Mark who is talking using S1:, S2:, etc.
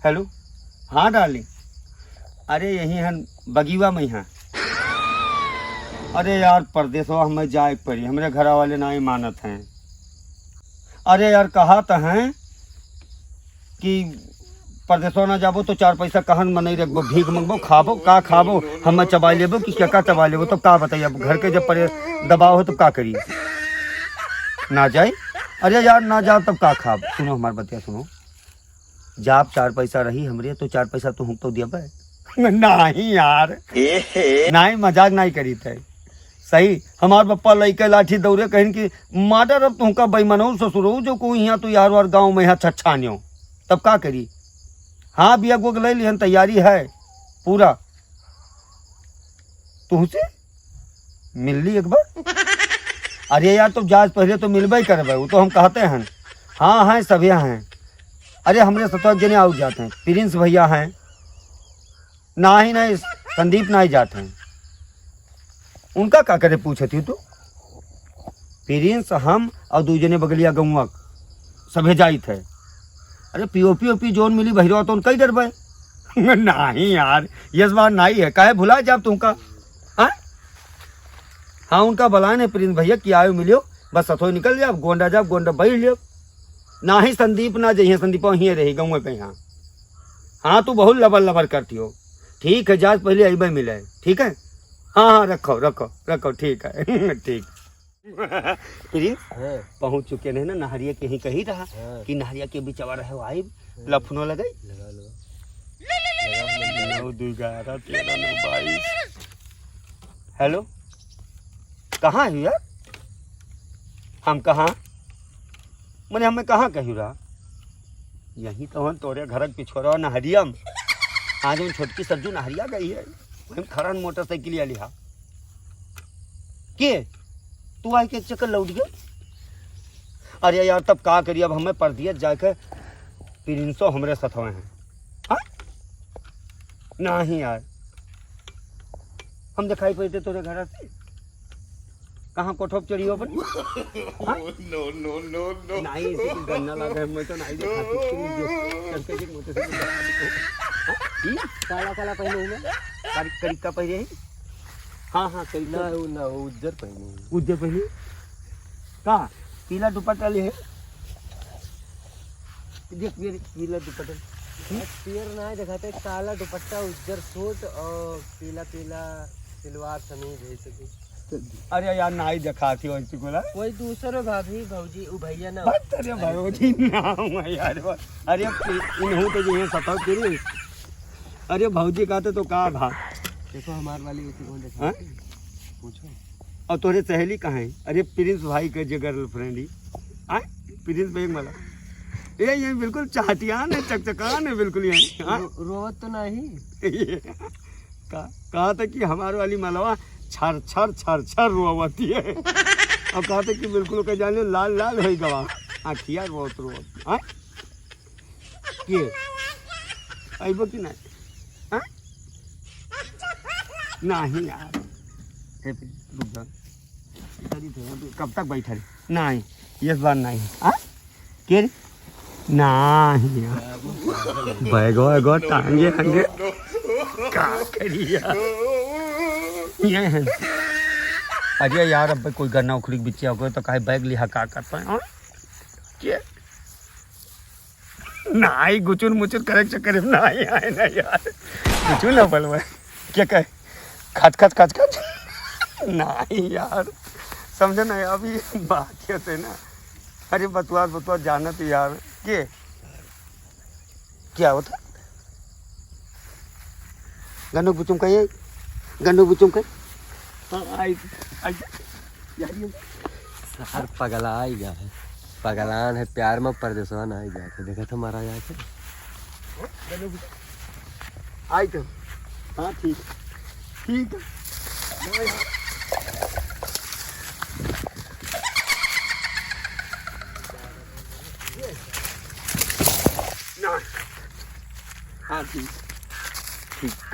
S1: Hello, हाँ darling, अरे यही है बगीवा में यहाँ। अरे यार परदेसवा हमें जाए पड़ी, हमारे घर वाले ना ही मानत हैं। अरे यार कहा तो हैं कि परदेसवा ना जाबो तो 4 पैसा कहन मन नहीं रखबो, भीख मंगबो, खाबो का खाबो, हम चबा लेबो कि क्या चबा लेबो। तब का बताइए, अब घर के जब परे दबाव हो तब का करी, ना जाए। अरे यार ना जाओ तब का खाब। सुनो हमार बतिया सुनो, जाब 4 पैसा रही हमरे तो 4 पैसा तो हम तो दिया नहीं यार, नहीं मजाक नहीं करी थे। सही हमार पप्पा लइके लाठी दौड़े कहीं कि माडर अब तुमका बेईमानो ससुरो जो कोई यहाँ तो यार वार गाँव में यहाँ छछानियो, तब का करी। हाँ बिया गोग ले लिहन, तैयारी है पूरा। तुमसे मिल ली एक बार। अरे यार तो जाज पहले तो मिलबे करबे, वो तो हम कहते हैं। हाँ हैं सभी हैं। अरे हमरे 7 जने आउट जाते हैं, प्रिंस भैया हैं, ना ही नहीं संदीप ना ही जाते हैं। उनका का करे पूछे थी तू। प्रिंस हम और 2 जने बगलिया गौवा सभे जाई थे। अरे पीओपी जोन मिली भैरवा तो उनका ही डर नहीं यार यस बार नहीं है, काहे भुला जाब तुमका। हाँ उनका बलान है प्रिंस भैया कि आयो मिलियो, बस सथो निकल जाब, गोंडा जाब, गोंडा बैठ लियो। ना ही संदीप ना जाइए, संदीप वहीं रही गाँव पे यहाँ। हाँ तू बहुत लबर लबर करती हो। ठीक है जाज पहले अबे मिले, ठीक है। हाँ हाँ रखो रखो रखो, ठीक है ठीक। प्रिंस पहुँच चुके हैं ना, नहरिया के ही कही रहा कि नहरिया के बिचवा रहे हो आई लफनो लगाई। हेलो कहाँ है यार, हम कहाँ मैंने हमें कहाँ कही रहा, यही तो हम तोरे घर के पिछोरा नहरिया में। आज हम छोटकी सज्जू नहरिया गई है, वही खरा मोटरसाइकिल लिहा के तू आई के चक्कर लौट गया। अरे यार तब का करिए, अब हमें परदियत जाके प्रिंसो हमरे सथवे हैं। हाँ नहीं यार हम दिखाई पड़ते तोरे घर से, कहाँ कोठोप चढ़ी हो अपन। नो नो नो नो नहीं गन्ना लगा मैं तो नहीं देखा काला काला पहने हुए करिका पहने है। हाँ हाँ करिका ना उज्जर पहने का पीला दुपट्टा ले है, देख पीला दुपट्टा
S2: पियर ना दिखाते, काला दुपट्टा उज्जर सूट और पीला पीला सलवार समीज है सभी।
S1: अरे यार ना ही देखा थी वैसे को
S2: कोई दूसरो भाभी भौजी उ भैया ना।
S1: अरे भौजी नाम है यार। अरे इन्हों तो जो है सताओ तेरी। अरे भौजी कहते तो का भा
S2: देखो हमार वाली उसी को देखा पूछो।
S1: और तोरे सहेली कहाँ है। अरे प्रिंस भाई के जो गर्लफ्रेंड ही आए प्रिंस बैग वाला ये बिल्कुल चाहतियान है, चकचकान है बिल्कुल यहाँ।
S2: रोवत तो नहीं
S1: कहा था कि हमारे वाली मलवा छर छर छर छर रोवती है। और कहा था कि बिल्कुल का जाने लाल लाल है गवा आखिया रोत रोत। हाँ के अबो कि नहीं। हाँ नहीं यार रुक जा, कब तक बैठा रे। नहीं इस बार नहीं। हाँ के नहीं बैगो बैगो टांगे हंगे का करिया ये है। अरे यार अब कोई गन्ना उखड़ी बिचे हो गए तो काहे बैग लिहा का करता है। क्या नहीं गुचुर मुचुर करे चक्कर में नहीं आए ना यार, गुचुर ना बोलवा क्या कहे खच खच खच खच नहीं यार समझे ना अभी बात कैसे ना। अरे बतवा बतवा जाना तो यार के क्या होता गन्नू बुचुम का ये गन्नू बुचुम का
S2: सर पगला ही गया है, पगलान है प्यार में परदेसवा ना ही जाते देखा था मारा जाके
S1: आई तो। हाँ ठीक है